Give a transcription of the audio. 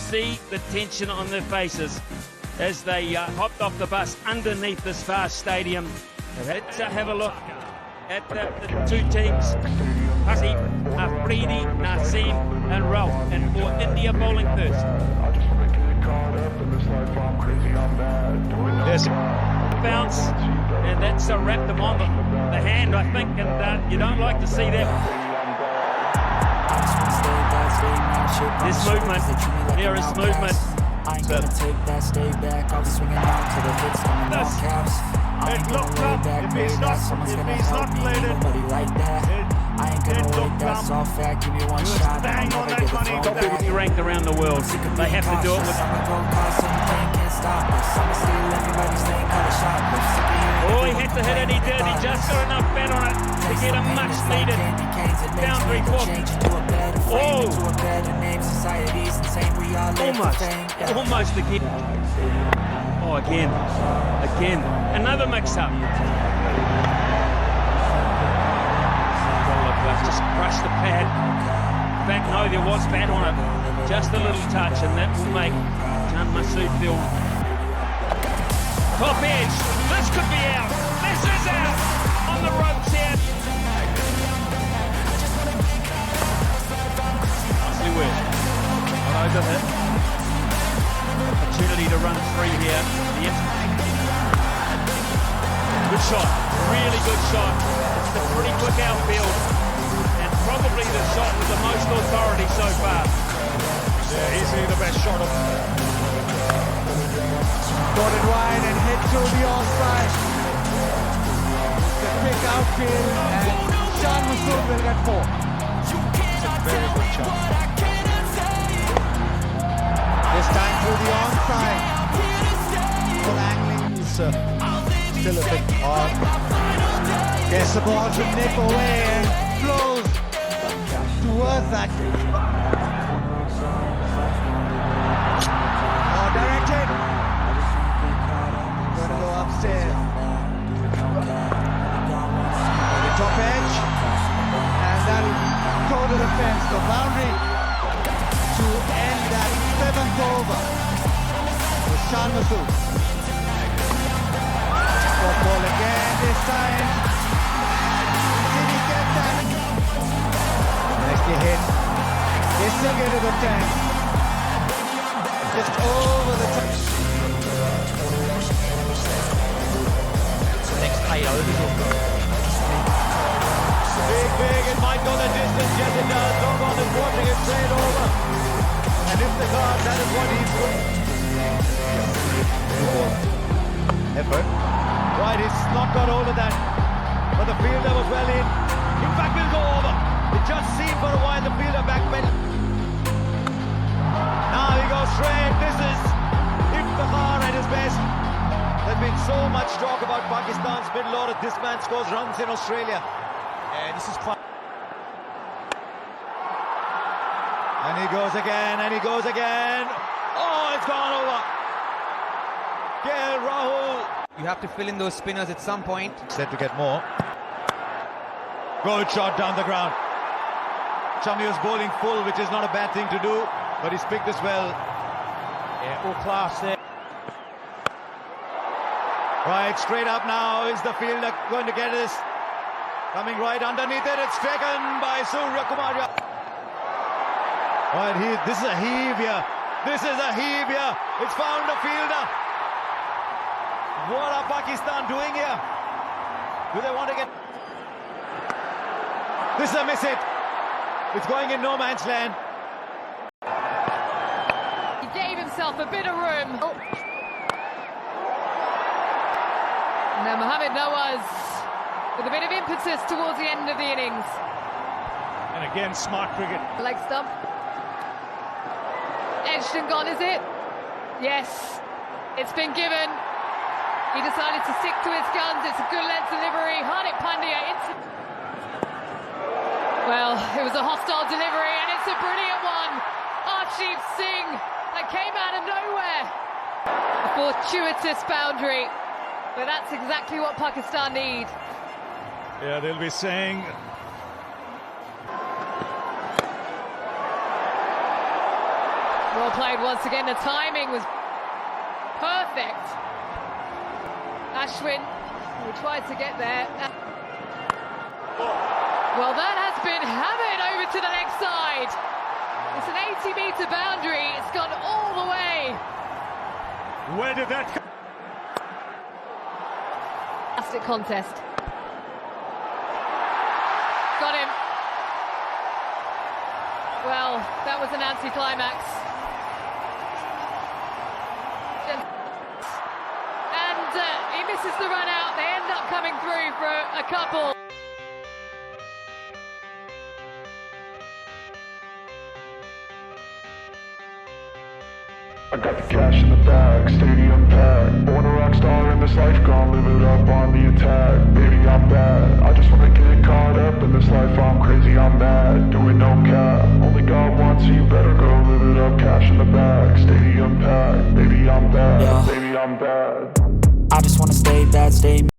see the tension on their faces as they hopped off the bus underneath this vast stadium. Let's have a look at the two teams. Hussey, Afridi, Naseem and Ralph. And for India bowling first. Yes. Bounce, and that's wrapped them on the hand, I think, and you don't like to see that. This movement, there is movement. I ain't gonna take that, stay back. I'll be swinging on to the hits on the caps. I ain't gonna lay back, pray that someone's gonna help me. Ain't nobody like that. I ain't gonna wait, that's all fact. Give me one shot, I'll never get the throw back. Completely ranked around the world. They have to do it with. Oh, he had to hit it, he did. He just got enough bat on it to get a much needed boundary for. Oh! Almost again. Oh, again. Another mix-up. Just crushed the pad. In fact, no, there was bat on it. Just a little touch, and that will make Jan Masood feel. Top edge. This could be out. This is out. On the ropes here. Nicely worked. Not over hit. Opportunity to run free here. Yes. Good shot. Really good shot. It's a pretty quick outfield. And probably the shot with the most authority so far. Yeah, easily the best shot of. Got it wide and hit through the offside. The quick outfield and Shan Masood will get 4. It's a very good shot. This time through the onside. Full angling is still a bit odd. Gets the ball to nip away and flows towards that. Oh, directed. Going to go upstairs. The top edge. And that'll go to the fence. The boundary to end that 7th over. With Shan Masood. Fourth ball again this time. Did he get that? Nicely hit. They still get to the 10. Just over the top. Next 8 overs. Big, it might go the distance, yes it does. Doggone is watching it straight over. And if the guard, that is what he's doing. Effort. Right, he's not got hold of that. But the fielder was well in. In fact, will go over. It just seemed for a while the fielder backpedaled. Now he goes straight. This is Iftikhar at his best. There's been so much talk about Pakistan's middle order. This man scores runs in Australia. And this is fun. And he goes again, and he goes again. Oh, it's gone over. Rahul. You have to fill in those spinners at some point. Said to get more. Good shot down the ground. Shami was bowling full, which is not a bad thing to do, but he's picked this well. Yeah, all class there. Right, straight up now. Is the fielder going to get this? Coming right underneath it. It's taken by Surya Kumar. Right, this is a heave here. This is a heave here. It's found a fielder. What are Pakistan doing here? Do they want to get... This is a miss it. It's going in no man's land. He gave himself a bit of room. Now Mohamed Nawaz with a bit of impetus towards the end of the innings. And again, smart cricket. Leg stump. Edged and gone, is it? Yes, it's been given. He decided to stick to his guns. It's a good length delivery. Hardik Pandya into... Well, it was a hostile delivery and it's a brilliant one. Arshdeep Singh, that came out of nowhere. A fortuitous boundary, but that's exactly what Pakistan need. Yeah, they'll be saying... Well played once again. The timing was perfect. Ashwin, who tried to get there. Well, that has been hammered over to the next side. It's an 80-metre boundary. It's gone all the way. Where did that come? Fantastic contest. Got him. Well, that was an anti-climax. And he misses the run out. They end up coming through for a couple. I got the cash in the bag, stadium packed. Born a rock star in this life, gonna live it up on the attack. Baby, I'm bad, I just wanna get caught up in this life. I'm crazy, I'm mad, doing no cap. Only God wants you, better go live it up. Cash in the bag, stadium packed. Baby, I'm bad, Yeah. baby, I'm bad. I just wanna stay bad, stay